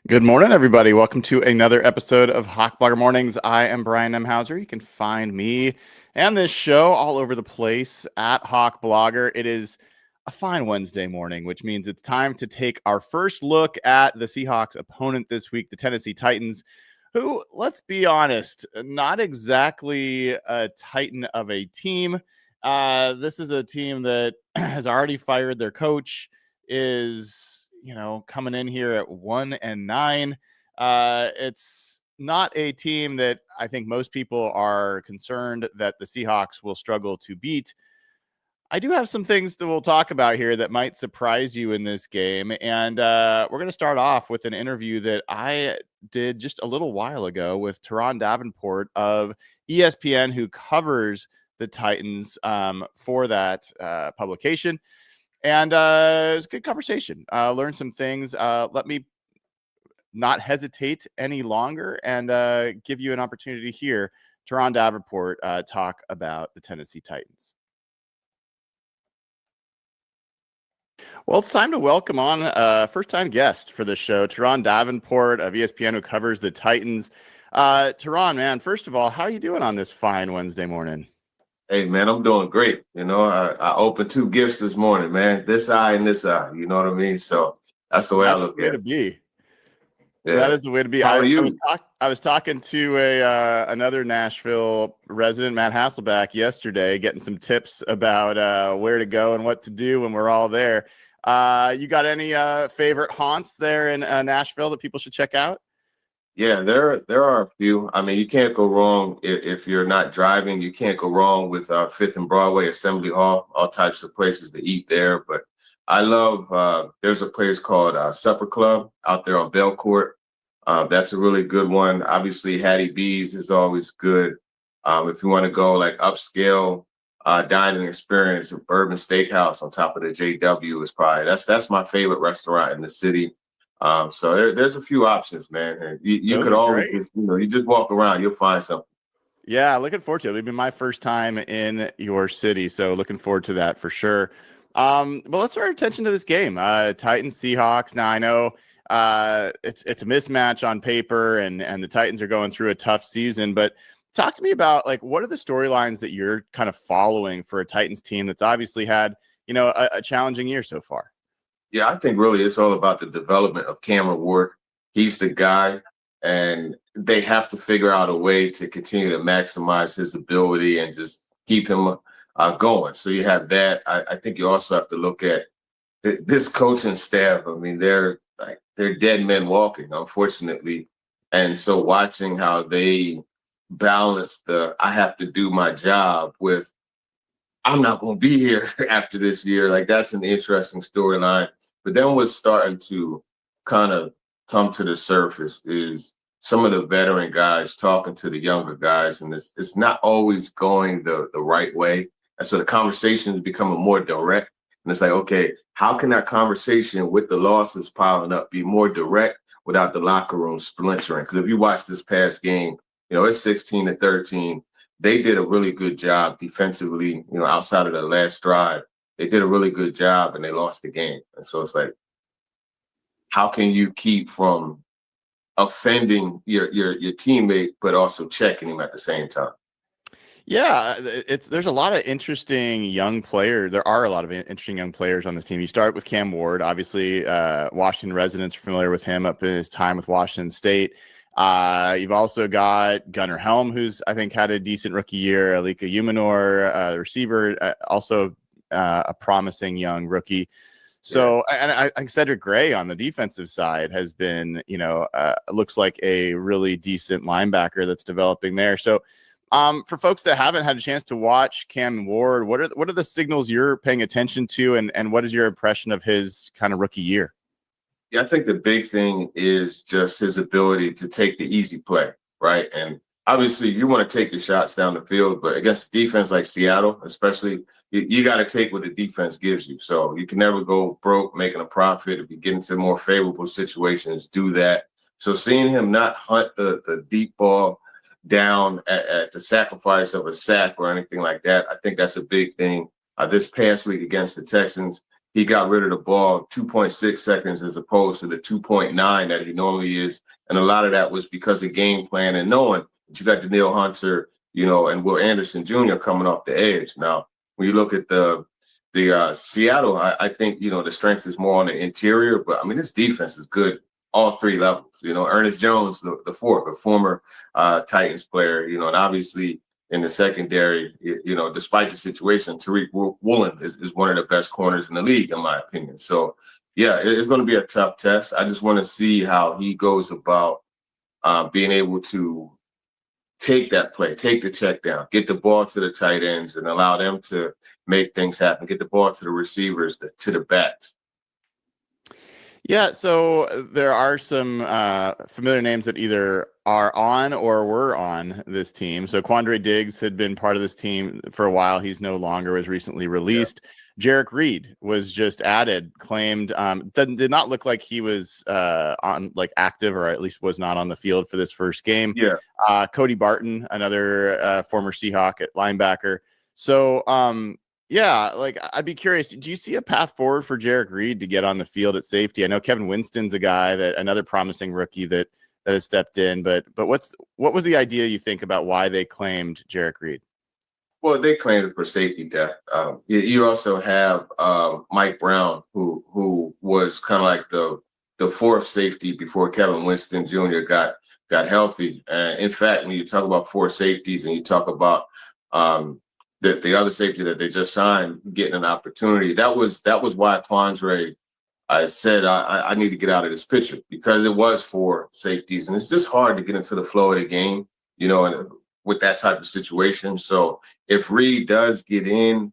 Good morning, everybody. Welcome to another episode of Hawkblogger Mornings. I am Brian M. Hauser. You can find me and this show all over the place at Hawkblogger. It is a fine Wednesday morning, which means it's time to take our first look at the Seahawks opponent this week, the Tennessee Titans, who, let's be honest, not exactly a Titan of a team. This is a team that has already fired their coach, is coming in here at 1-9. It's not a team that I think most people are concerned that the Seahawks will struggle to beat. I do have some things that we'll talk about here that might surprise you in this game. And we're going to start off with an interview that I did just a little while ago with Turron Davenport of ESPN, who covers the Titans for that publication. And it was a good conversation. Learned some things. Let me not hesitate any longer and give you an opportunity to hear Turron Davenport talk about the Tennessee Titans. Well, it's time to welcome on a first-time guest for the show, Turron Davenport of ESPN, who covers the Titans. Turron, man, first of all, how are you doing on this fine Wednesday morning? Hey, man, I'm doing great. I opened two gifts this morning, man. This eye and this eye. You know what I mean? So that's the way I look at it. That's the way to be. Yeah. That is the way to be. How are you? I was talking to another Nashville resident, Matt Hasselback, yesterday, getting some tips about where to go and what to do when we're all there. You got any favorite haunts there in Nashville that people should check out? Yeah, there are a few. I mean, you can't go wrong if you're not driving. You can't go wrong with Fifth and Broadway, Assembly Hall, all types of places to eat there. But I love, there's a place called Supper Club out there on Belcourt. That's a really good one. Obviously, Hattie B's is always good. If you want to go like upscale dining experience, Bourbon Steakhouse on top of the JW is probably, that's my favorite restaurant in the city. So there's a few options, man. And you could always just, you just walk around, you'll find something. Yeah, looking forward to it. It'll be my first time in your city, so looking forward to that for sure. But let's turn our attention to this game. Titans Seahawks. Now I know it's a mismatch on paper, and the Titans are going through a tough season. But talk to me about what are the storylines that you're kind of following for a Titans team that's obviously had a challenging year so far. Yeah, I think really it's all about the development of Cameron Ward. He's the guy, and they have to figure out a way to continue to maximize his ability and just keep him going. So you have that. I think you also have to look at this coaching staff. I mean, they're dead men walking, unfortunately. And so watching how they balance I have to do my job with I'm not going to be here after this year. That's an interesting storyline. But then what's starting to kind of come to the surface is some of the veteran guys talking to the younger guys, and it's not always going the right way. And so the conversation is becoming more direct. And it's like, okay, how can that conversation with the losses piling up be more direct without the locker room splintering? Because if you watch this past game, it's 16-13. They did a really good job defensively, outside of the last drive. They did a really good job and they lost the game. And so it's like, how can you keep from offending your teammate, but also checking him at the same time? Yeah, there's a lot of interesting young players. There are a lot of interesting young players on this team. You start with Cam Ward, obviously, Washington residents are familiar with him up in his time with Washington State. You've also got Gunnar Helm, who's I think had a decent rookie year. Alika Umanor, receiver, also a promising young rookie. So, and I think Cedric Gray on the defensive side has been, looks like a really decent linebacker that's developing there. So, for folks that haven't had a chance to watch Cam Ward, what are the signals you're paying attention to, and what is your impression of his kind of rookie year? Yeah, I think the big thing is just his ability to take the easy play, right? And obviously, you want to take your shots down the field, but against a defense like Seattle, especially, you got to take what the defense gives you. So you can never go broke making a profit. If you get into more favorable situations, do that. So seeing him not hunt the deep ball down at the sacrifice of a sack or anything like that, I think that's a big thing. This past week against the Texans, he got rid of the ball 2.6 seconds as opposed to the 2.9 that he normally is. And a lot of that was because of game plan and knowing that you got Danielle Hunter, and Will Anderson Jr. coming off the edge. Now, when you look at the Seattle, I think, the strength is more on the interior, but I mean, this defense is good all three levels. Ernest Jones, the fourth, a former Titans player, and obviously in the secondary, despite the situation, Tariq Woolen is one of the best corners in the league, in my opinion. So, yeah, it's going to be a tough test. I just want to see how he goes about being able to take that play, take the check down, get the ball to the tight ends and allow them to make things happen, get the ball to the receivers, to the backs. Yeah, so there are some familiar names that either are on or were on this team. So Quandre Diggs had been part of this team for a while. He's no longer, was recently released. Yeah. Jerrick Reed was just added, claimed, did not look like he was on active, or at least was not on the field for this first game. Yeah. Cody Barton, another former Seahawk at linebacker. So, yeah, I'd be curious. Do you see a path forward for Jerrick Reed to get on the field at safety? I know Kevin Winston's a guy another promising rookie that has stepped in, but what was the idea you think about why they claimed Jerrick Reed? Well, they claimed it for safety depth. You also have Mike Brown, who was kind of like the fourth safety before Kevin Winston Jr. got healthy. In fact, when you talk about four safeties and you talk about the other safety that they just signed getting an opportunity, that was why Quandre, I said I need to get out of this picture, because it was for safeties, and it's just hard to get into the flow of the game, and with that type of situation. So if Reed does get in,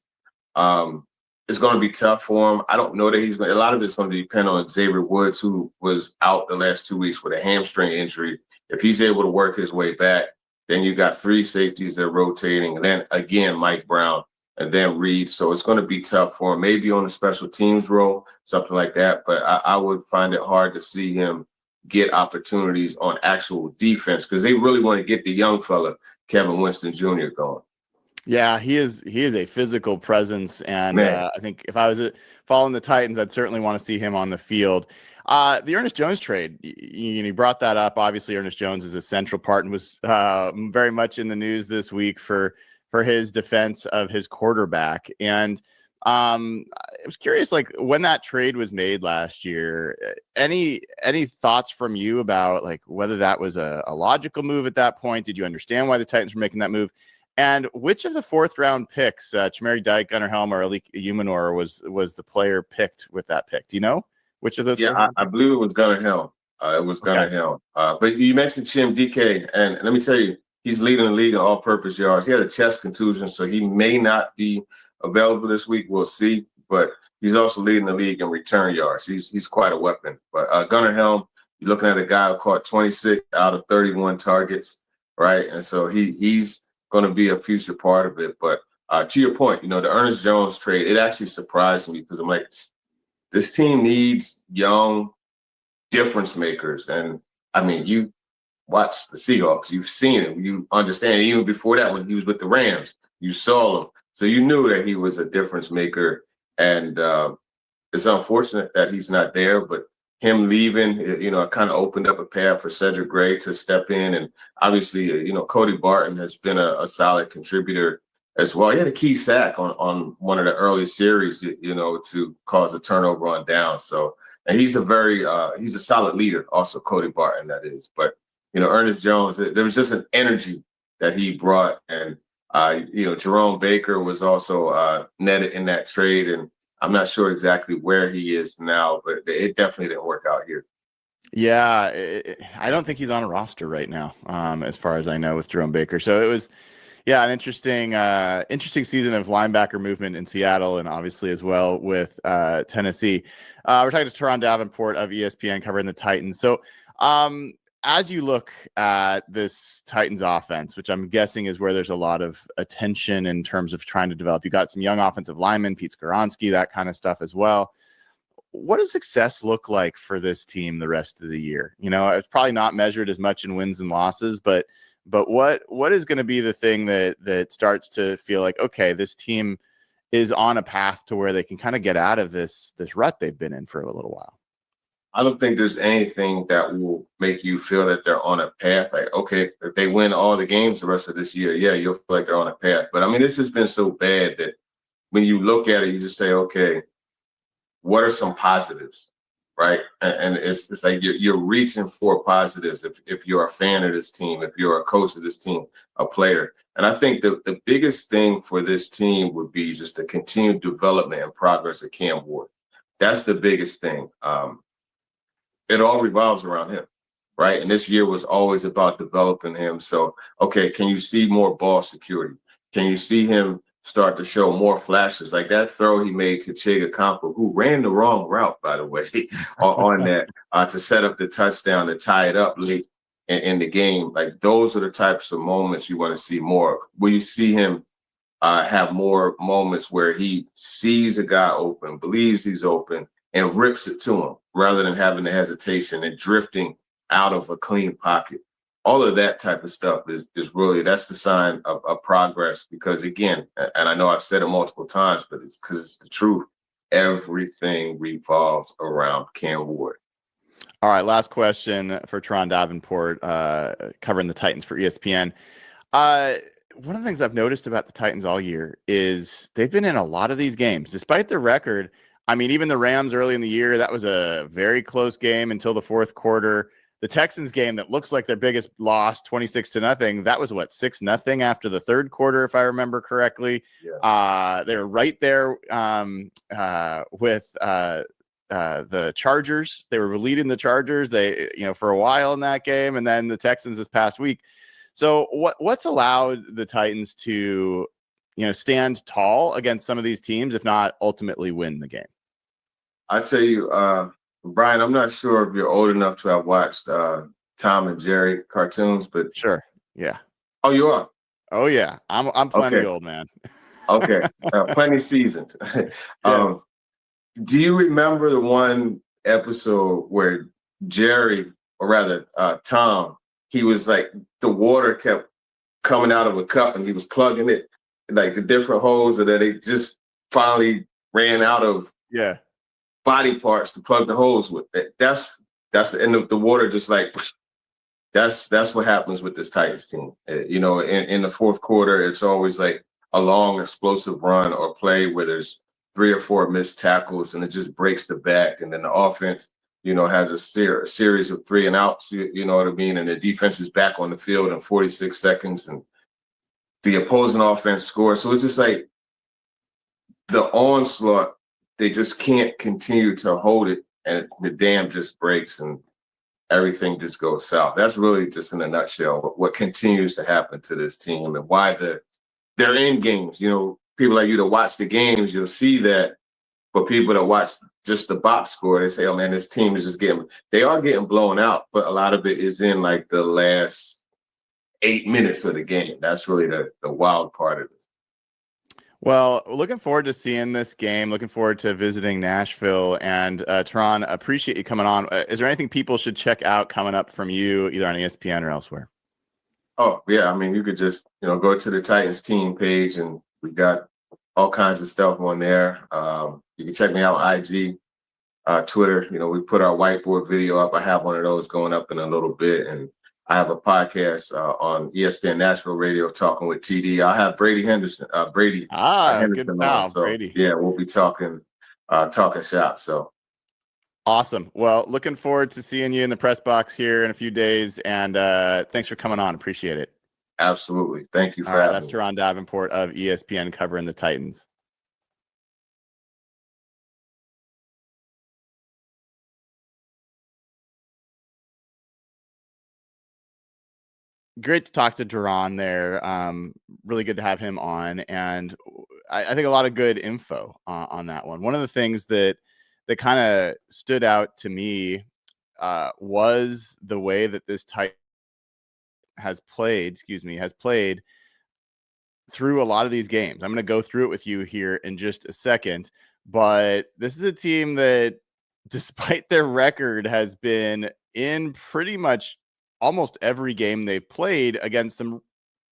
it's going to be tough for him. I don't know that a lot of it's going to depend on Xavier Woods, who was out the last 2 weeks with a hamstring injury. If he's able to work his way back, then you got three safeties that are rotating, and then again, Mike Brown, and then Reed. So it's going to be tough for him, maybe on a special teams role, something like that. But I would find it hard to see him get opportunities on actual defense, because they really want to get the young fella, Kevin Winston Jr., going. Yeah, he is a physical presence, and I think if I was following the Titans, I'd certainly want to see him on the field. The Ernest Jones trade, you brought that up. Obviously, Ernest Jones is a central part and was very much in the news this week for his defense of his quarterback. And I was curious, when that trade was made last year, any thoughts from you about whether that was a logical move at that point? Did you understand why the Titans were making that move? And which of the fourth round picks, Chimere Dike, Gunnar Helm, or Alik Umanor, was the player picked with that pick? Do you know which of those? Yeah, I believe it was Gunnar Helm. It was Gunnar Helm. But you mentioned Chim DK, and let me tell you, he's leading the league in all-purpose yards. He had a chest contusion, so he may not be available this week. We'll see. But he's also leading the league in return yards. He's quite a weapon. But Gunnar Helm, you're looking at a guy who caught 26 out of 31 targets, right? And so he's going to be a future part of it. But to your point, the Ernest Jones trade, it actually surprised me, because I'm like, this team needs young difference makers. And I mean, you watch the Seahawks, you've seen him, you understand. Even before that, when he was with the Rams, you saw him. So you knew that he was a difference maker. And it's unfortunate that he's not there, but him leaving, kind of opened up a path for Cedric Gray to step in. And obviously, Cody Barton has been a solid contributor as well. He had a key sack on one of the early series, to cause a turnover on down. So, and he's a solid leader also, Cody Barton, that is. But, Ernest Jones, there was just an energy that he brought. And, Jerome Baker was also netted in that trade. And I'm not sure exactly where he is now, but it definitely didn't work out here. Yeah, I don't think he's on a roster right now, as far as I know, with Jerome Baker. So it was, an interesting season of linebacker movement in Seattle, and obviously as well with Tennessee. We're talking to Turron Davenport of ESPN covering the Titans. So as you look at this Titans offense, which I'm guessing is where there's a lot of attention in terms of trying to develop, you got some young offensive linemen, Pete Skoronski, that kind of stuff as well. What does success look like for this team the rest of the year? It's probably not measured as much in wins and losses, but what is going to be the thing that starts to feel like, okay, this team is on a path to where they can kind of get out of this rut they've been in for a little while. I don't think there's anything that will make you feel that they're on a path. Like, okay, if they win all the games the rest of this year, yeah, you'll feel like they're on a path. But I mean, this has been so bad that when you look at it, you just say, okay, what are some positives, right? And it's like you're reaching for positives if you're a fan of this team, if you're a coach of this team, a player. And I think the biggest thing for this team would be just the continued development and progress of Cam Ward. That's the biggest thing. It all revolves around him, right? And this year was always about developing him. So, okay, can you see more ball security? Can you see him start to show more flashes? Like that throw he made to Chiga Campo, who ran the wrong route, by the way, on that to set up the touchdown to tie it up late in the game. Like those are the types of moments you want to see more of. Will you see him have more moments where he sees a guy open, believes he's open, and rips it to him rather than having the hesitation and drifting out of a clean pocket? All of that type of stuff is really, that's the sign of progress, because again, and I know I've said it multiple times, but it's because it's the truth. Everything revolves around Cam Ward. All right, last question for Turron Davenport, covering the Titans for ESPN. One of the things I've noticed about the Titans all year is they've been in a lot of these games, despite their record. I mean, even the Rams early in the year, that was a very close game until the fourth quarter. The Texans game that looks like their biggest loss, 26-0, that was what, 6-0 after the third quarter, if I remember correctly. Yeah. They were right there with the Chargers. They were leading the Chargers, for a while in that game, and then the Texans this past week. So what's allowed the Titans to, stand tall against some of these teams, if not ultimately win the game? I tell you, Brian, I'm not sure if you're old enough to have watched Tom and Jerry cartoons, but sure, yeah. Oh, you are? Oh yeah, I'm plenty old, man. Okay, plenty seasoned. Yes. Do you remember the one episode where Jerry, or rather Tom, he was like, the water kept coming out of a cup and he was plugging it, like the different holes, and then they just finally ran out of body parts to plug the holes with. That's the end of the water, just like that's what happens with this Titans team. In the fourth quarter, it's always like a long explosive run or play where there's 3 or 4 missed tackles and it just breaks the back, and then the offense has a series of 3 and outs, you know what I mean, and the defense is back on the field in 46 seconds and the opposing offense scores. So it's just like the onslaught, they just can't continue to hold it, and the dam just breaks and everything just goes south. That's really just in a nutshell what continues to happen to this team and why they're in games. People like you to watch the games, you'll see that. But people that watch just the box score, they say, oh man, this team is just they are getting blown out, but a lot of it is in like the last 8 minutes of the game. That's really the wild part of it. Well, looking forward to seeing this game. Looking forward to visiting Nashville. And Turron, appreciate you coming on. Is there anything people should check out coming up from you, either on ESPN or elsewhere? Oh, yeah. I mean, you could just, go to the Titans team page, and we got all kinds of stuff on there. You can check me out on IG, Twitter. We put our whiteboard video up. I have one of those going up in a little bit. And I have a podcast on ESPN Nashville Radio, Talking with TD. I'll have Brady Henderson. Henderson good pal, on. So, Brady. Yeah, we'll be talking shop. So awesome. Well, looking forward to seeing you in the press box here in a few days. And thanks for coming on. Appreciate it. Absolutely. Thank you for having me. That's Turron Davenport of ESPN covering the Titans. Great to talk to Turron there. Really good to have him on. And I think a lot of good info on that one. One of the things that kind of stood out to me was the way that this Titan has played through a lot of these games. I'm going to go through it with you here in just a second, but this is a team that, despite their record, has been in pretty much almost every game they've played against some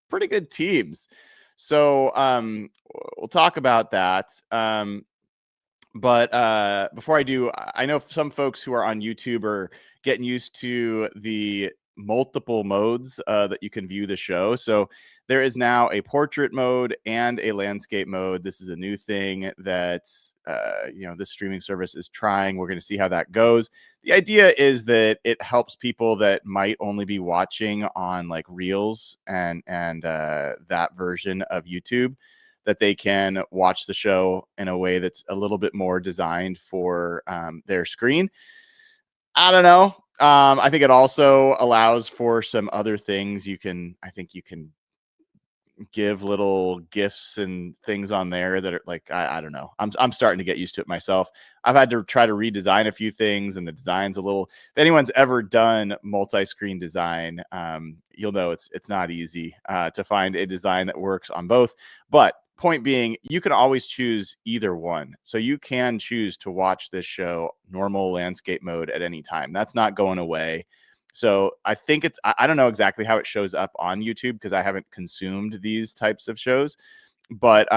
pretty good teams. So we'll talk about that. But before I do, I know some folks who are on YouTube are getting used to the multiple modes that you can view the show. So there is now a portrait mode and a landscape mode. This is a new thing that this streaming service is trying. We're going to see how that goes. The idea is that it helps people that might only be watching on like Reels and that version of YouTube, that they can watch the show in a way that's a little bit more designed for their screen. I don't know. I think it also allows for some other things. I think you can give little gifts and things on there that are like, I don't know. I'm starting to get used to it myself. I've had to try to redesign a few things, and the design's a little, if anyone's ever done multi-screen design, you'll know it's not easy to find a design that works on both. But point being, you can always choose either one. So you can choose to watch this show normal landscape mode at any time. That's not going away. So I think I don't know exactly how it shows up on YouTube because I haven't consumed these types of shows, but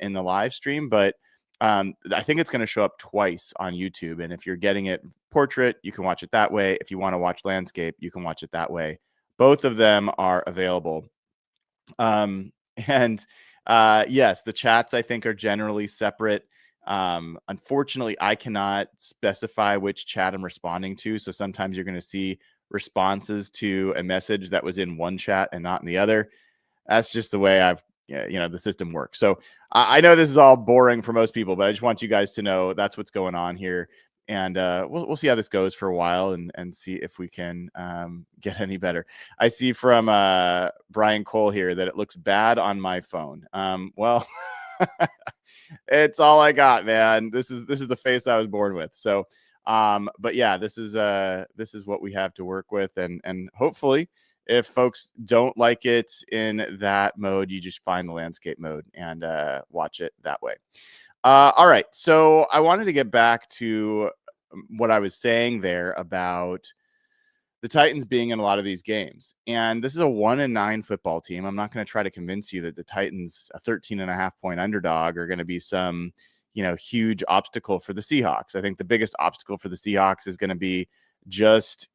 in the live stream, but I think it's going to show up twice on YouTube. And if you're getting it portrait, you can watch it that way. If you want to watch landscape, you can watch it that way. Both of them are available. And yes, the chats I think are generally separate. Unfortunately, I cannot specify which chat I'm responding to. So sometimes you're going to see responses to a message that was in one chat and not in the other. That's just the way the system works. So I know this is all boring for most people, but I just want you guys to know that's what's going on here. And we'll see how this goes for a while and see if we can get any better. I see from Brian Cole here that it looks bad on my phone. Well, it's all I got, man. This is the face I was born with. So but yeah, this is what we have to work with, and hopefully if folks don't like it in that mode, you just find the landscape mode and watch it that way. All right, so I wanted to get back to what I was saying there about the Titans being in a lot of these games, and this is a 1-9 football team. I'm not going to try to convince you that the Titans, a 13.5-point underdog, are going to be some huge obstacle for the Seahawks. I think the biggest obstacle for the Seahawks is going to be just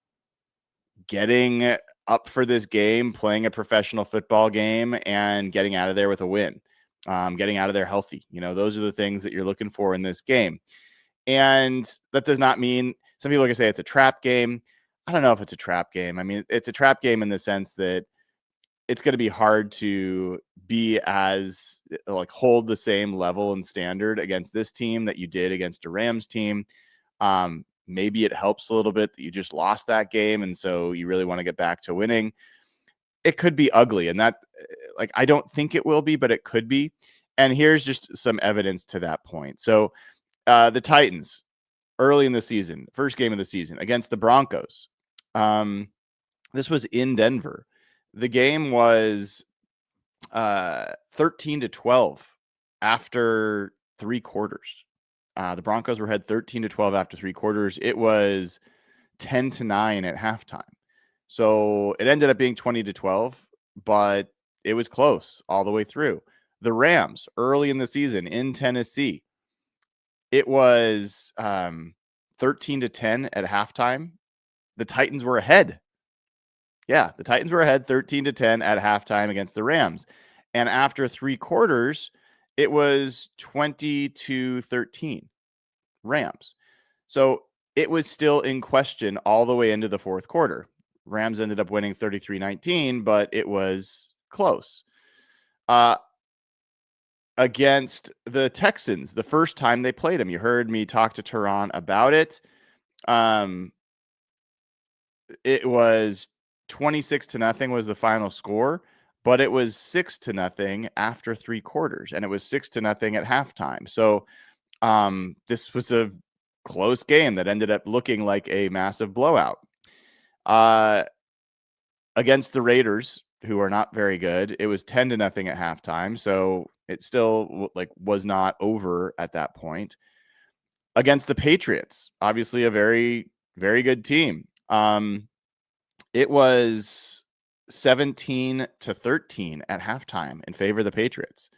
getting up for this game, playing a professional football game, and getting out of there with a win, getting out of there healthy. Those are the things that you're looking for in this game. And that does not mean, some people are going to say it's a trap game. I don't know if it's a trap game. I mean, it's a trap game in the sense that it's going to be hard to be as hold the same level and standard against this team that you did against a Rams team. Maybe it helps a little bit that you just lost that game, and so you really want to get back to winning. It could be ugly, and that I don't think it will be, but it could be. And here's just some evidence to that point. So the Titans early in the season, first game of the season against the Broncos. This was in Denver. The game was 13-12 after 3 quarters. The Broncos were ahead 13-12 after 3 quarters. It was 10-9 at halftime. So it ended up being 20-12, but it was close all the way through. The Rams early in the season in Tennessee, it was 13-10 at halftime. The Titans were ahead. Yeah, the Titans were ahead 13-10 at halftime against the Rams. And after 3 quarters, it was 20-13 Rams. So it was still in question all the way into the fourth quarter. Rams ended up winning 33-19, but it was close. Against the Texans, the first time they played them, you heard me talk to Turron about it. It was 26-0 was the final score, but it was 6-0 after 3 quarters, and it was 6-0 at halftime. So this was a close game that ended up looking like a massive blowout. Against the Raiders, who are not very good, it was 10-0 at halftime. So it still was not over at that point. Against the Patriots, obviously a very, very good team. It was 17-13 at halftime in favor of the Patriots.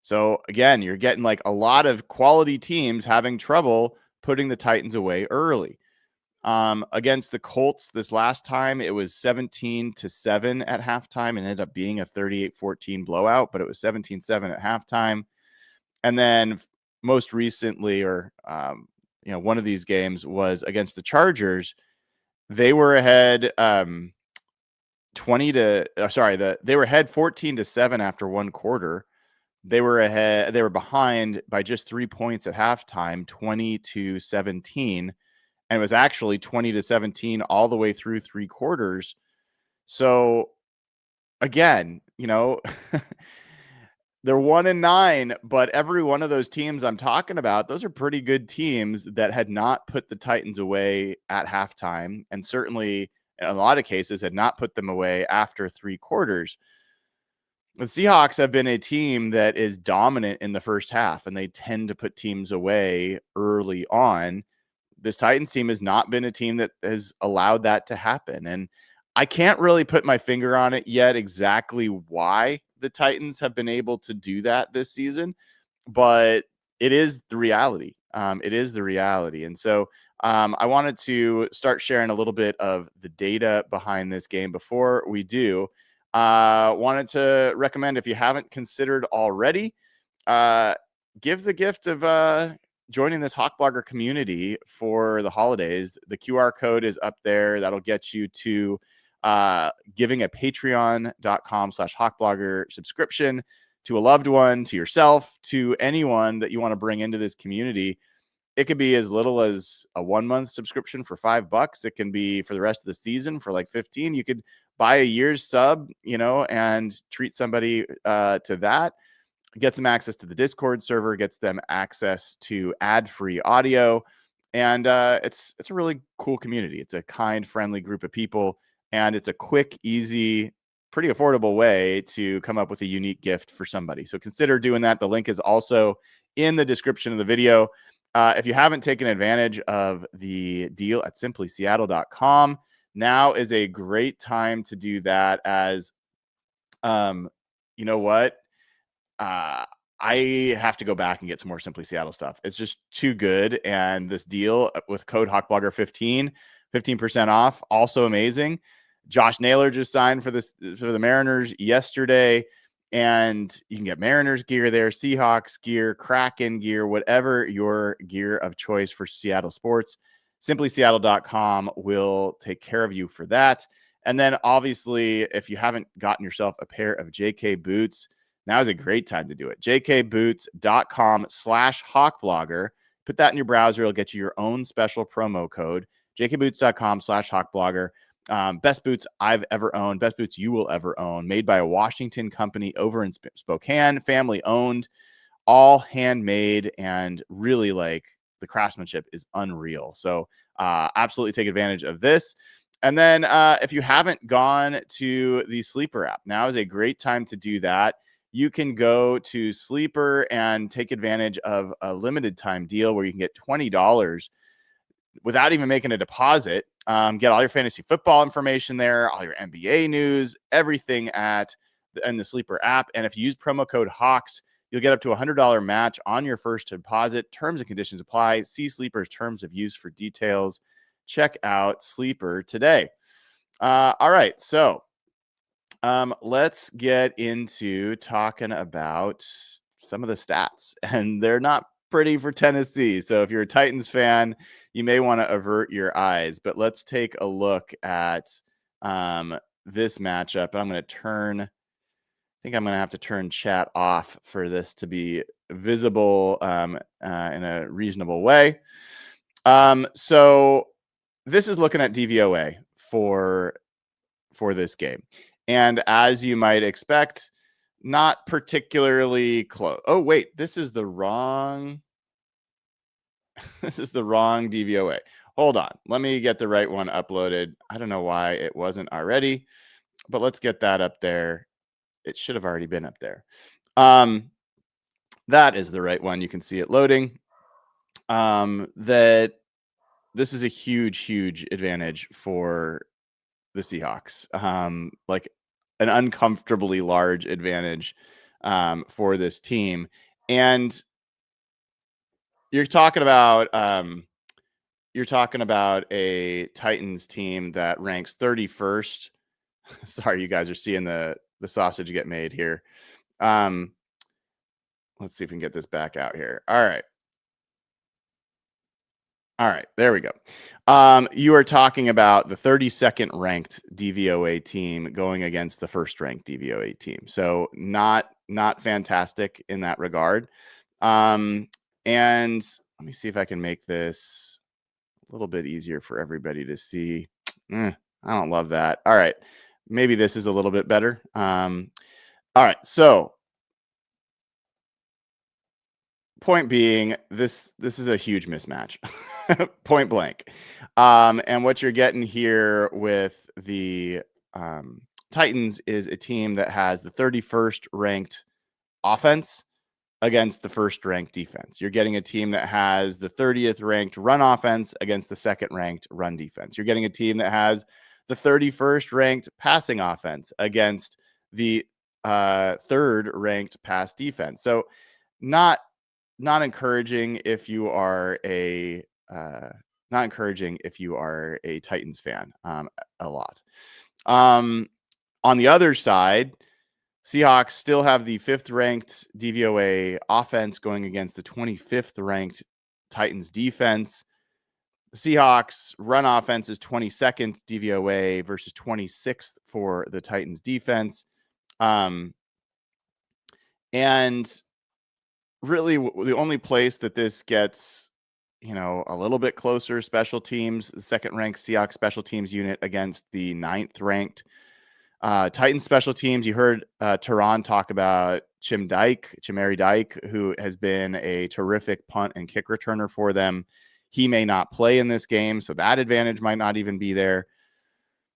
So again, you're getting like a lot of quality teams having trouble putting the Titans away early. Against the Colts this last time, it was 17-7 at halftime and ended up being a 38-14 blowout, but it was 17-7 at halftime. And then most recently, or one of these games was against the Chargers. They were ahead they were ahead 14-7 after one quarter. They were behind by just 3 points at halftime, 20-17. And it was actually 20-17 all the way through three quarters. So again, they're 1-9, but every one of those teams I'm talking about, those are pretty good teams that had not put the Titans away at halftime, and certainly in a lot of cases had not put them away after three quarters. The Seahawks have been a team that is dominant in the first half, and they tend to put teams away early on. This Titans team has not been a team that has allowed that to happen. And I can't really put my finger on it yet exactly why the Titans have been able to do that this season, but it is the reality. It is the reality. And so I wanted to start sharing a little bit of the data behind this game before we do. Wanted to recommend, if you haven't considered already, give the gift of joining this Hawkblogger community for the holidays. The QR code is up there. That'll get you to giving a patreon.com/Hawkblogger subscription to a loved one, to yourself, to anyone that you want to bring into this community. It could be as little as a 1 month subscription for $5. It can be for the rest of the season for like 15. You could buy a year's sub, and treat somebody to that. Gets them access to the Discord server, gets them access to ad-free audio. And it's a really cool community. It's a kind, friendly group of people. And it's a quick, easy, pretty affordable way to come up with a unique gift for somebody. So consider doing that. The link is also in the description of the video. If you haven't taken advantage of the deal at SimplySeattle.com, now is a great time to do that, as you know what? I have to go back and get some more Simply Seattle stuff. It's just too good. And this deal with code Hawkblogger 15% off, also amazing. Josh Naylor just signed for the Mariners yesterday, and you can get Mariners gear there, Seahawks gear, Kraken gear, whatever your gear of choice for Seattle sports. SimplySeattle.com will take care of you for that. And then obviously, if you haven't gotten yourself a pair of JK boots, now is a great time to do it. JKBoots.com/Hawkblogger. Put that in your browser. It'll get you your own special promo code. JKBoots.com/Hawkblogger. Best boots I've ever owned. Best boots you will ever own. Made by a Washington company over in Spokane. Family owned. All handmade. And really, like, the craftsmanship is unreal. So absolutely take advantage of this. And then if you haven't gone to the Sleeper app, now is a great time to do that. You can go to Sleeper and take advantage of a limited time deal where you can get $20 without even making a deposit. Get all your fantasy football information there, all your NBA news, everything in the Sleeper app. And if you use promo code HAWKS, you'll get up to a $100 match on your first deposit. Terms and conditions apply. See Sleeper's terms of use for details. Check out Sleeper today. All right, so let's get into talking about some of the stats, and they're not pretty for Tennessee. So if you're a Titans fan, you may want to avert your eyes, but let's take a look at this matchup. I'm going to have to turn chat off for this to be visible in a reasonable way. So this is looking at DVOA for this game. And as you might expect, not particularly close. Oh, wait, this is the wrong DVOA. Hold on. Let me get the right one uploaded. I don't know why it wasn't already, but let's get that up there. It should have already been up there. That is the right one. You can see it loading. That this is a huge, huge advantage for the Seahawks, like an uncomfortably large advantage for this team. And you're talking about a Titans team that ranks 31st. Sorry, you guys are seeing the sausage get made here. Let's see if we can get this back out here. All right. There we go. You are talking about the 32nd ranked DVOA team going against the first ranked DVOA team. So not fantastic in that regard. And let me see if I can make this a little bit easier for everybody to see. I don't love that. All right. Maybe this is a little bit better. All right. So point being, this is a huge mismatch. Point blank. And what you're getting here with the Titans is a team that has the 31st ranked offense against the first ranked defense. You're getting a team that has the 30th ranked run offense against the second ranked run defense. You're getting a team that has the 31st ranked passing offense against the third ranked pass defense. So not encouraging if you are a Titans fan a lot. On the other side, Seahawks still have the 5th ranked DVOA offense going against the 25th ranked Titans defense. The Seahawks run offense is 22nd DVOA versus 26th for the Titans defense. And really the only place that this gets, a little bit closer, special teams, the 2nd ranked Seahawks special teams unit against the 9th ranked Titans special teams. You heard Turron talk about Chimeri Dyke, who has been a terrific punt and kick returner for them. He may not play in this game, so that advantage might not even be there.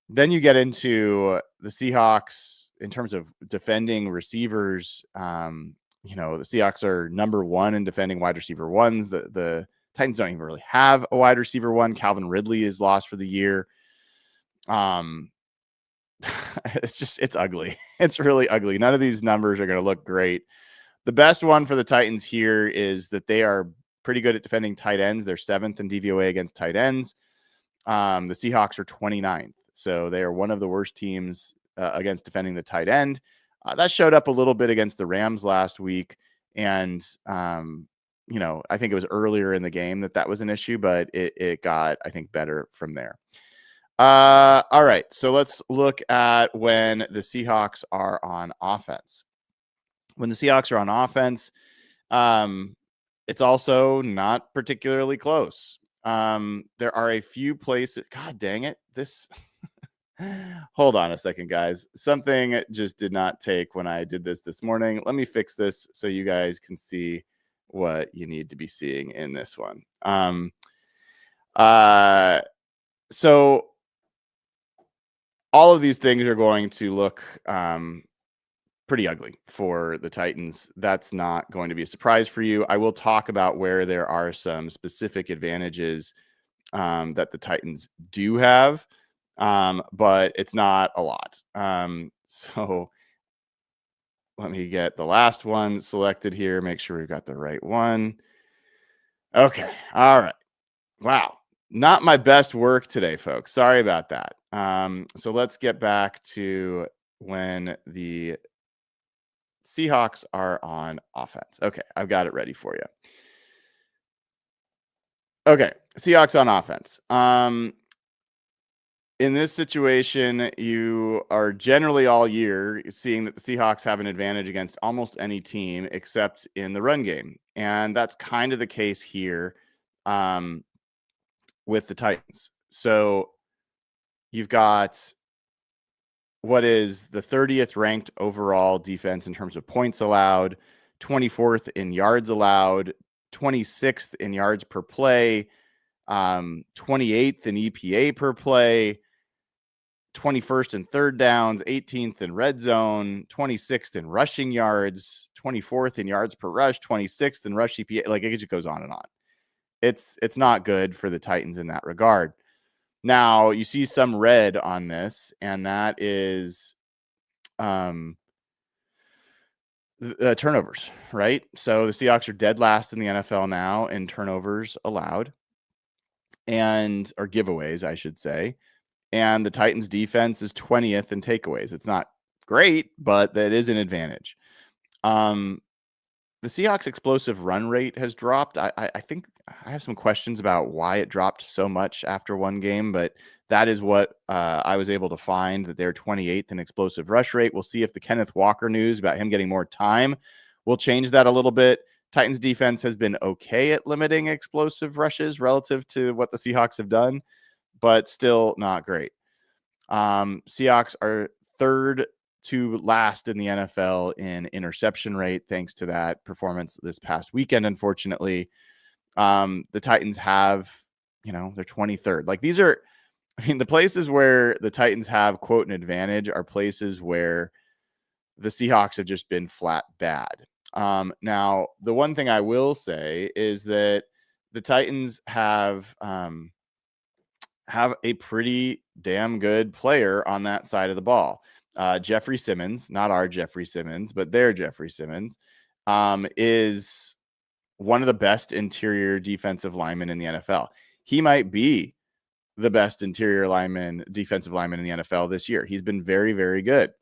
Then you get into the Seahawks in terms of defending receivers. The Seahawks are number 1 in defending wide receiver ones. The Titans don't even really have a wide receiver one. Calvin Ridley is lost for the year. It's ugly. It's really ugly. None of these numbers are going to look great. The best one for the Titans here is that they are pretty good at defending tight ends. They're 7th in DVOA against tight ends. The Seahawks are 29th. So they are one of the worst teams against defending the tight end. That showed up a little bit against the Rams last week. And, I think it was earlier in the game that was an issue, but it got, I think, better from there. All right. So let's look at when the Seahawks are on offense. When the Seahawks are on offense, it's also not particularly close. There are a few places. God dang it. Hold on a second, guys. Something just did not take when I did this morning. Let me fix this so you guys can see what you need to be seeing in this one. So all of these things are going to look pretty ugly for the Titans. That's not going to be a surprise for you. I will talk about where there are some specific advantages that the Titans do have, but it's not a lot. So let me get the last one selected here. Make sure we've got the right one. Okay. All right. Wow. Not my best work today, folks. Sorry about that. So let's get back to when the Seahawks are on offense. Okay, I've got it ready for you. Okay, Seahawks on offense. In this situation, you are generally all year seeing that the Seahawks have an advantage against almost any team except in the run game. And that's kind of the case here with the Titans. So you've got what is the 30th ranked overall defense in terms of points allowed, 24th in yards allowed, 26th in yards per play, 28th in EPA per play, 21st in third downs, 18th in red zone, 26th in rushing yards, 24th in yards per rush, 26th in rush EPA. Like, it just goes on and on. It's not good for the Titans in that regard. Now you see some red on this, and that is turnovers, right? So the Seahawks are dead last in the NFL now in turnovers allowed, or giveaways, I should say. And the Titans defense is 20th in takeaways. It's not great, but that is an advantage. The Seahawks explosive run rate has dropped. I think I have some questions about why it dropped so much after one game, but that is what I was able to find, that they're 28th in explosive rush rate. We'll see if the Kenneth Walker news about him getting more time will change that a little bit. Titans defense has been okay at limiting explosive rushes relative to what the Seahawks have done, but still not great. Seahawks are third to last in the NFL in interception rate, thanks to that performance this past weekend. Unfortunately, the Titans have, they're 23rd. Like, these are, the places where the Titans have, quote, an advantage are places where the Seahawks have just been flat bad. Now, the one thing I will say is that the Titans have a pretty damn good player on that side of the ball. Jeffrey Simmons, not our Jeffrey Simmons, but their Jeffrey Simmons, is one of the best interior defensive linemen in the NFL. He might be the best defensive lineman in the NFL this year. He's been very, very good.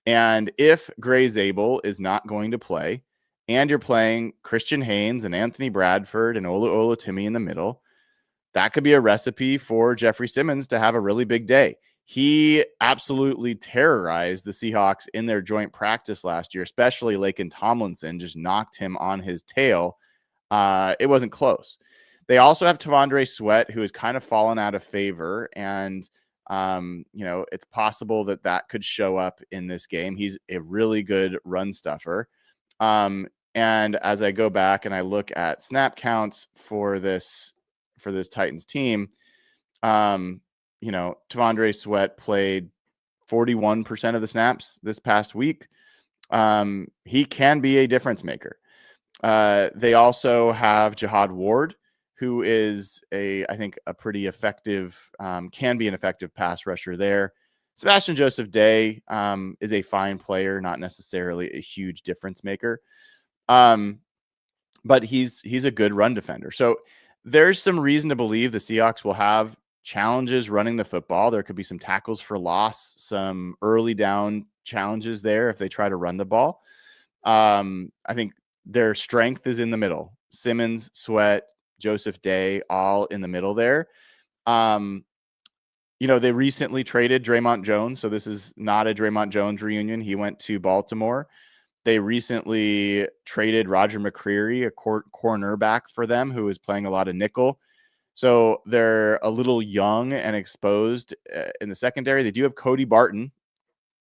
And if Gray Zabel is not going to play, and you're playing Christian Haynes and Anthony Bradford and Olu Olutimi in the middle, that could be a recipe for Jeffrey Simmons to have a really big day. He absolutely terrorized the Seahawks in their joint practice last year, especially Laken Tomlinson just knocked him on his tail. It wasn't close. They also have Tavondre Sweat, who has kind of fallen out of favor, and it's possible that could show up in this game. He's a really good run stuffer. And as I go back and I look at snap counts for this Titans team, Tavondre Sweat played 41% of the snaps this past week. He can be a difference maker. They also have Jihad Ward, who is I think a pretty effective, can be an effective pass rusher there. Sebastian Joseph Day is a fine player, not necessarily a huge difference maker. But he's a good run defender. So there's some reason to believe the Seahawks will have challenges running the football. There could be some tackles for loss, some early down challenges there if they try to run the ball. I think their strength is in the middle. Simmons, Sweat, Joseph Day, all in the middle there. They recently traded Draymond Jones, so this is not a Draymond Jones reunion. He went to Baltimore. They recently traded Roger McCreary, a cornerback for them, who is playing a lot of nickel. So they're a little young and exposed in the secondary. They do have Cody Barton,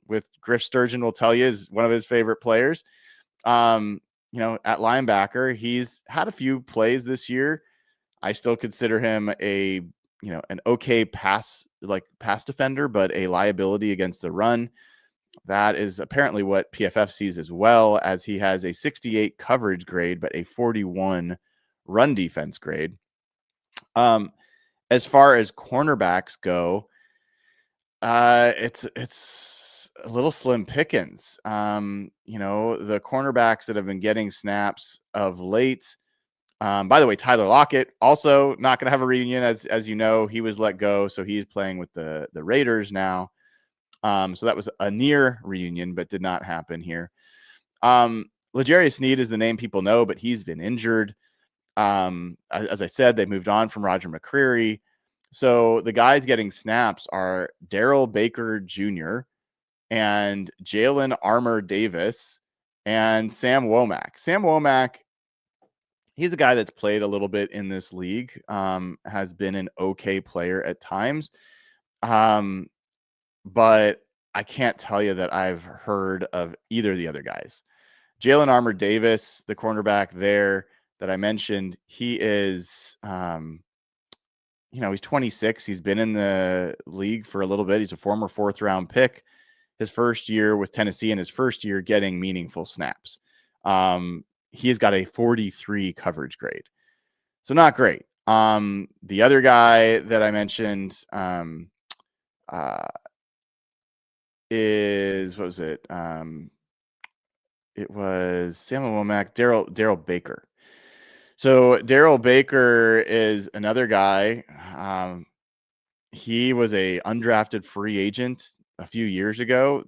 with Griff Sturgeon will tell you is one of his favorite players. At linebacker, he's had a few plays this year. I still consider him an okay pass defender, but a liability against the run. That is apparently what PFF sees as well, as he has a 68 coverage grade, but a 41 run defense grade. As far as cornerbacks go, it's a little slim pickings. The cornerbacks that have been getting snaps of late. By the way, Tyler Lockett also not going to have a reunion, as you know. He was let go, so he's playing with the Raiders now. So that was a near reunion, but did not happen here. L'Jarius Sneed is the name people know, but he's been injured. As I said, they moved on from Roger McCreary. So the guys getting snaps are Darrell Baker Jr. and Jalen Armour Davis and Sam Womack. Sam Womack, he's a guy that's played a little bit in this league, has been an okay player at times. But I can't tell you that I've heard of either of the other guys. Jalen Armour Davis, the cornerback there that I mentioned, he is, he's 26. He's been in the league for a little bit. He's a former 4th round pick. His first year with Tennessee and his first year getting meaningful snaps. He has got a 43 coverage grade. So not great. The other guy that I mentioned is, what was it? It was Samuel Womack, Daryl Baker. So Daryl Baker is another guy. He was a undrafted free agent a few years ago.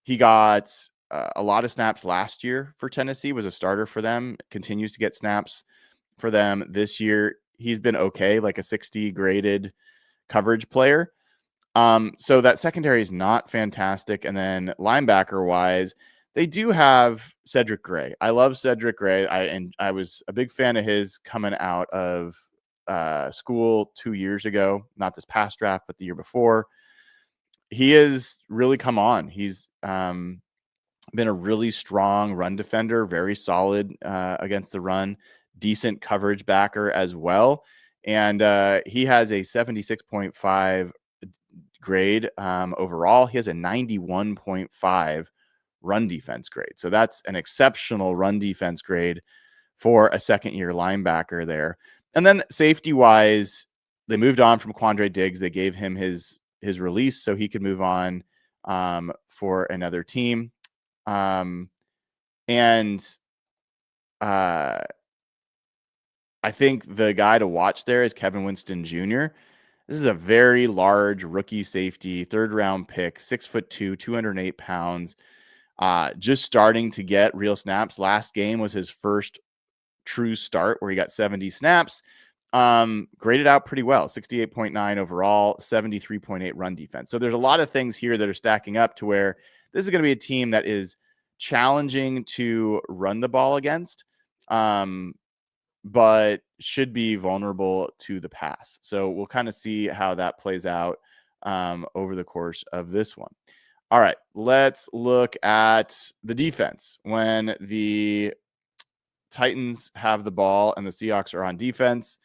He got a lot of snaps last year for Tennessee, was a starter for them, continues to get snaps for them this year. He's been okay, like a 60 graded coverage player. So that secondary is not fantastic. And then linebacker wise, they do have Cedric Gray. I love Cedric Gray. I was a big fan of his coming out of school 2 years ago, not this past draft, but the year before. He has really come on. He's been a really strong run defender, very solid against the run, decent coverage backer as well. And he has a 76.5 grade overall. He has a 91.5 run defense grade. So that's an exceptional run defense grade for a second-year linebacker there. And then safety-wise, they moved on from Quandre Diggs. They gave him his release so he could move on for another team. I think the guy to watch there is Kevin Winston Jr. This is a very large rookie safety, third-round pick, 6'2", 208 pounds, just starting to get real snaps. Last game was his first true start where he got 70 snaps. Graded out pretty well, 68.9 overall, 73.8 run defense. So there's a lot of things here that are stacking up to where this is going to be a team that is challenging to run the ball against, but should be vulnerable to the pass. So we'll kind of see how that plays out over the course of this one. All right, let's look at the defense. When the Titans have the ball and the Seahawks are on defense,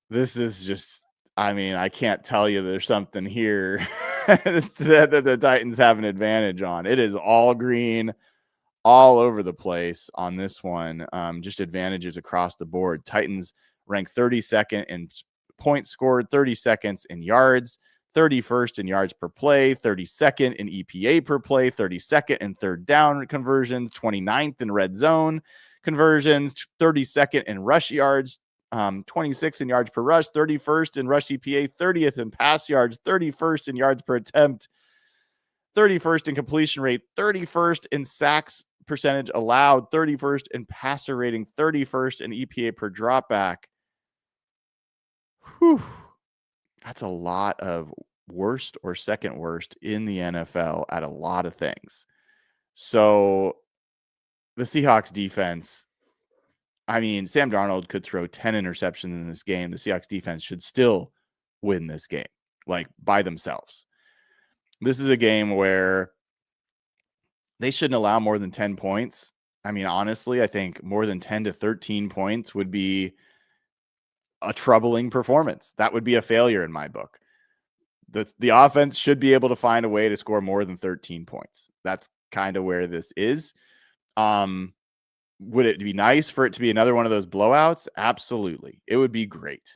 this is just, I can't tell you there's something here that the Titans have an advantage on. It is all green, all over the place on this one. Just advantages across the board. Titans rank 32nd in points scored, 32nd in yards, 31st in yards per play, 32nd in EPA per play, 32nd in third down conversions, 29th in red zone conversions, 32nd in rush yards, 26th in yards per rush, 31st in rush EPA, 30th in pass yards, 31st in yards per attempt, 31st in completion rate, 31st in sacks percentage allowed, 31st in passer rating, 31st in EPA per dropback. Whew. That's a lot of worst or second worst in the NFL at a lot of things. So the Seahawks defense, Sam Darnold could throw 10 interceptions in this game. The Seahawks defense should still win this game, like by themselves. This is a game where they shouldn't allow more than 10 points. Honestly, I think more than 10 to 13 points would be a troubling performance. That would be a failure in my book. The offense should be able to find a way to score more than 13 points. That's kind of where this is. Would it be nice for it to be another one of those blowouts? Absolutely. It would be great.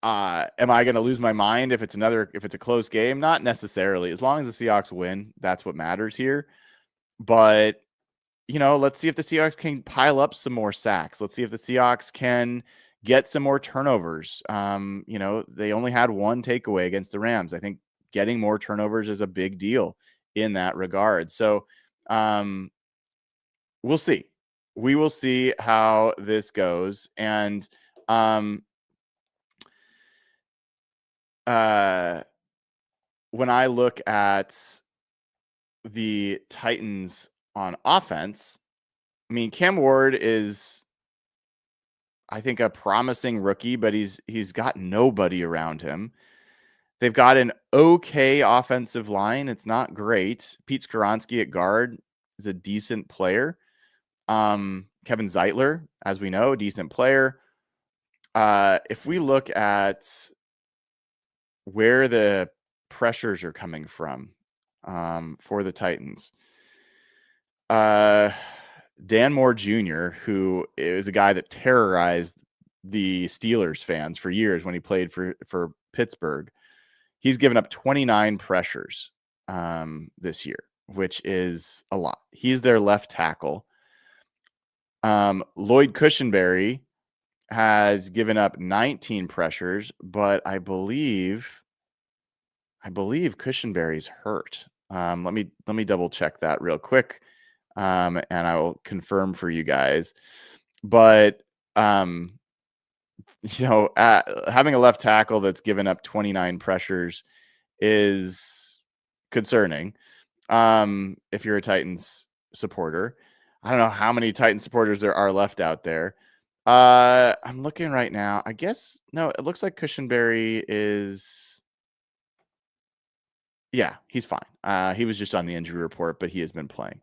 Am I going to lose my mind if it's a close game? Not necessarily. As long as the Seahawks win, that's what matters here. But, let's see if the Seahawks can pile up some more sacks. Let's see if the Seahawks can get some more turnovers. They only had one takeaway against the Rams. I think getting more turnovers is a big deal in that regard. So we'll see. We will see how this goes. And when I look at the Titans on offense, Cam Ward is, I think, a promising rookie, but he's got nobody around him. They've got an okay offensive line. It's not great. Pete Skoronski at guard is a decent player. Kevin Zeitler, as we know, a decent player. If we look at where the pressures are coming from for the Titans, Dan Moore Jr., who is a guy that terrorized the Steelers fans for years when he played for Pittsburgh, he's given up 29 pressures this year, which is a lot. He's their left tackle. Lloyd Cushenberry has given up 19 pressures, but I believe Cushenberry's hurt. Let me double check that real quick, and I will confirm for you guys. But having a left tackle that's given up 29 pressures is concerning. If you're a Titans supporter, I don't know how many Titans supporters there are left out there. I'm looking right now. I guess no, it looks like Cushenberry is. Yeah, he's fine. He was just on the injury report, but he has been playing.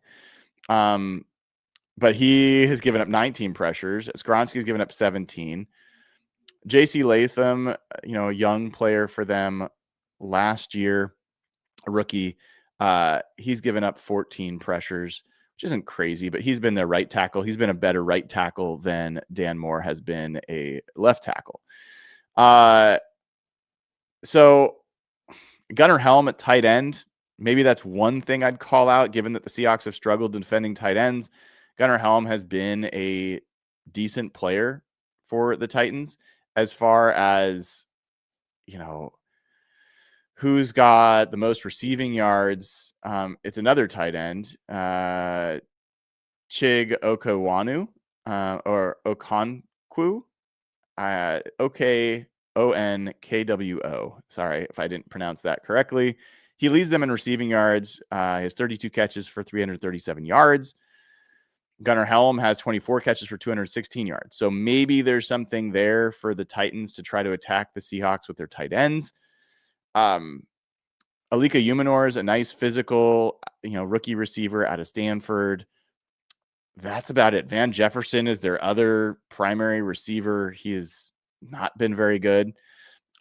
But he has given up 19 pressures. Skronsky's given up 17. JC Latham, a young player for them last year, a rookie. He's given up 14 pressures, which isn't crazy, but he's been their right tackle. He's been a better right tackle than Dan Moore has been a left tackle. So Gunnar Helm at tight end, maybe that's one thing I'd call out, given that the Seahawks have struggled defending tight ends. Gunnar Helm has been a decent player for the Titans. As far as, who's got the most receiving yards, it's another tight end, Chig Okawanu, or Okonkwo, Onkwo. Sorry if I didn't pronounce that correctly. He leads them in receiving yards. He has 32 catches for 337 yards. Gunnar Helm has 24 catches for 216 yards. So maybe there's something there for the Titans to try to attack the Seahawks with their tight ends. Alika Umanor is a nice physical, rookie receiver out of Stanford. That's about it. Van Jefferson is their other primary receiver. He has not been very good.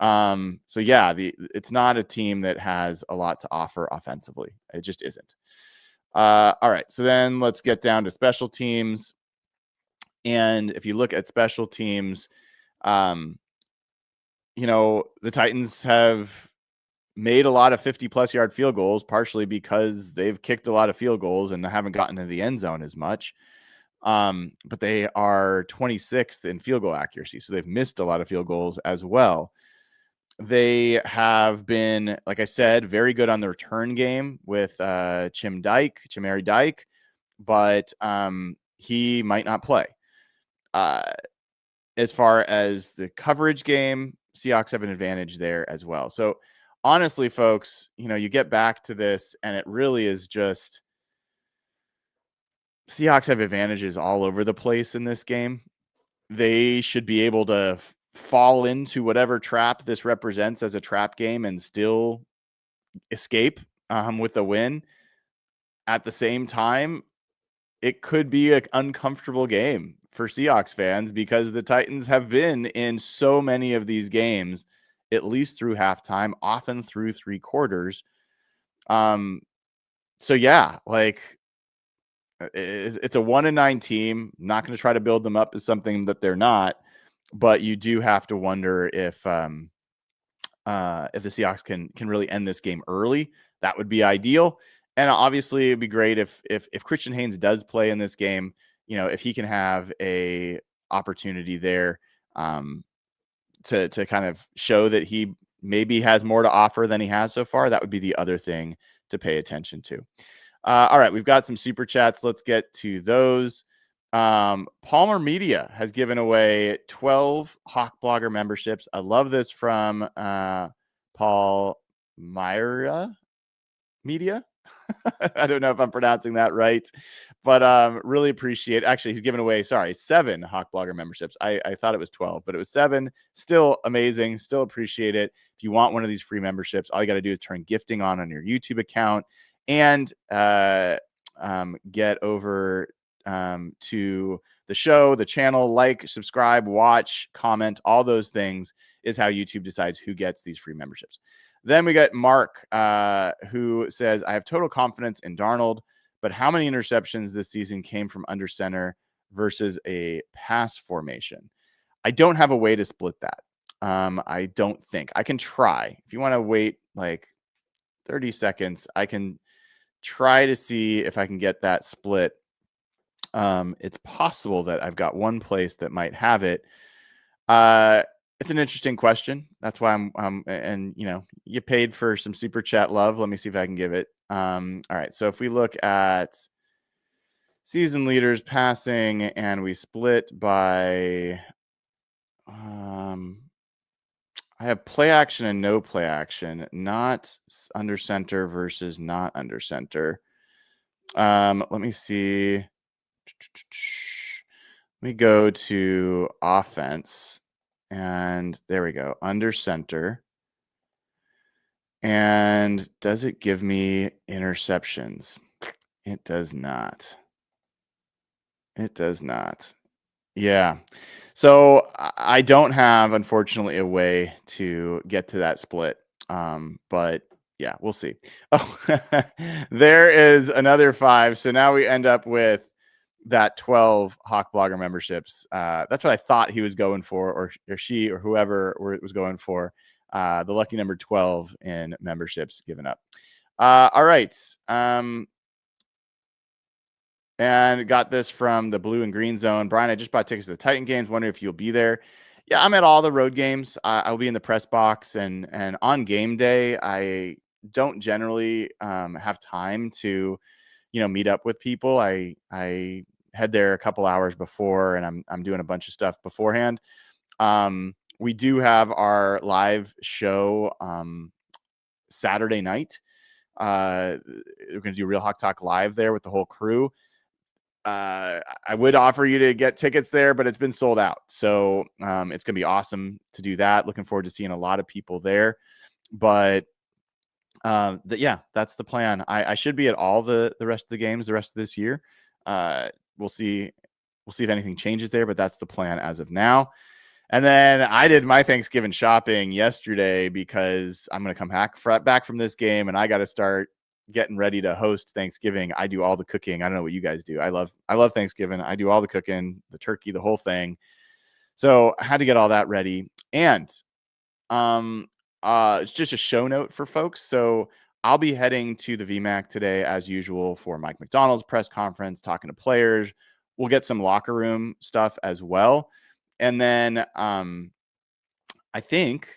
So yeah, it's not a team that has a lot to offer offensively. It just isn't. All right. So then let's get down to special teams. And if you look at special teams, the Titans have made a lot of 50-plus yard field goals, partially because they've kicked a lot of field goals and haven't gotten to the end zone as much. But they are 26th in field goal accuracy, so they've missed a lot of field goals as well. They have been, like I said, very good on the return game with Chimeri Dyke, but he might not play. As far as the coverage game, Seahawks have an advantage there as well. So honestly, folks, you get back to this and it really is just Seahawks have advantages all over the place in this game. They should be able to fall into whatever trap this represents as a trap game and still escape with a win. At the same time, it could be an uncomfortable game for Seahawks fans because the Titans have been in so many of these games, at least through halftime, often through three quarters. So yeah, it's a 1-9 team. I'm not going to try to build them up as something that they're not, but you do have to wonder if the Seahawks can really end this game early. That would be ideal. And obviously it'd be great if Christian Haynes does play in this game, if he can have a opportunity there to kind of show that he maybe has more to offer than he has so far. That would be the other thing to pay attention to. All right, we've got some super chats. Let's get to those. Palmer Media has given away 12 Hawkblogger memberships. I love this from Paul Myra Media. I don't know if I'm pronouncing that right, but really appreciate. Actually, he's given away 7 Hawkblogger memberships. I thought it was 12, but it was 7. Still amazing. Still appreciate it. If you want one of these free memberships, all you got to do is turn gifting on your YouTube account and get over to the show, the channel, like, subscribe, watch, comment, all those things is how YouTube decides who gets these free memberships. Then we got Mark, who says, I have total confidence in Darnold, but how many interceptions this season came from under center versus a pass formation? I don't have a way to split that. I don't think. I can try. If you want to wait like 30 seconds, I can try to see if I can get that split. It's possible that I've got one place that might have it. It's an interesting question. That's why and you know, you paid for some super chat love. Let me see if I can give it. All right. So if we look at season leaders passing and we split by, I have play action and no play action, not under center versus not under center. Let me see. Let me go to offense, and there we go, under center. And does it give me interceptions? It does not. It does not. Yeah. So I don't have, unfortunately, a way to get to that split. But yeah, we'll see. Oh, there is another 5. So now we end up with that 12 Hawkblogger memberships. That's what I thought he was going for, or she, or whoever was going for. The lucky number 12 in memberships given up. All right. And got this from the Blue and Green Zone. Brian, I just bought tickets to the Titan games. Wondering if you'll be there. Yeah, I'm at all the road games. I'll be in the press box, and on game day, I don't generally have time to, you know, meet up with people. I head there a couple hours before, and I'm doing a bunch of stuff beforehand. We do have our live show Saturday night. We're going to do Real Hawk Talk live there with the whole crew. I would offer you to get tickets there, but it's been sold out. So it's going to be awesome to do that. Looking forward to seeing a lot of people there. But yeah, that's the plan. I should be at all the rest of the games the rest of this year. We'll see if anything changes there, but that's the plan as of now. And then I did my Thanksgiving shopping yesterday because I'm going to come back from this game, and I got to start getting ready to host Thanksgiving. I do all the cooking. I don't know what you guys do. I love Thanksgiving. I do all the cooking, the turkey, the whole thing. So I had to get all that ready. And it's just a show note for folks. So I'll be heading to the VMAC today as usual for Mike McDonald's press conference, talking to players. We'll get some locker room stuff as well. And then I think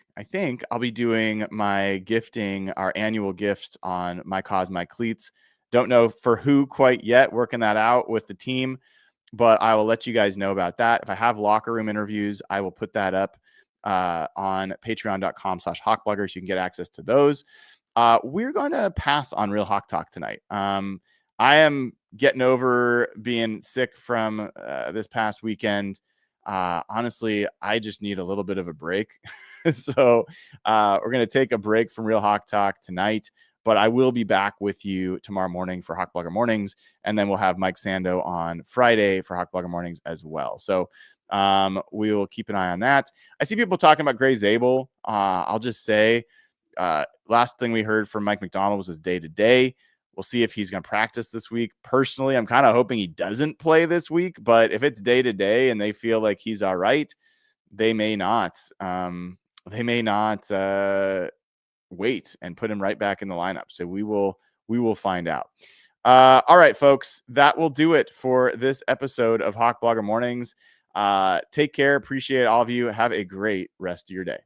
I'll be doing my gifting, our annual gifts on My Cause, My Cleats. Don't know for who quite yet, working that out with the team, but I will let you guys know about that. If I have locker room interviews, I will put that up on patreon.com/Hawkblogger so you can get access to those. We're going to pass on Real Hawk Talk tonight. I am getting over being sick from this past weekend. Honestly, I just need a little bit of a break. So we're going to take a break from Real Hawk Talk tonight, but I will be back with you tomorrow morning for Hawkblogger Mornings. And then we'll have Mike Sando on Friday for Hawkblogger Mornings as well. So we will keep an eye on that. I see people talking about Gray Zabel. I'll just say last thing we heard from Mike McDonald was his day-to-day. We'll see if he's going to practice this week. Personally, I'm kind of hoping he doesn't play this week, but if it's day-to-day and they feel like he's all right, they may not. Wait and put him right back in the lineup. So we will find out. All right, folks, that will do it for this episode of Hawkblogger Mornings. Take care. Appreciate all of you. Have a great rest of your day.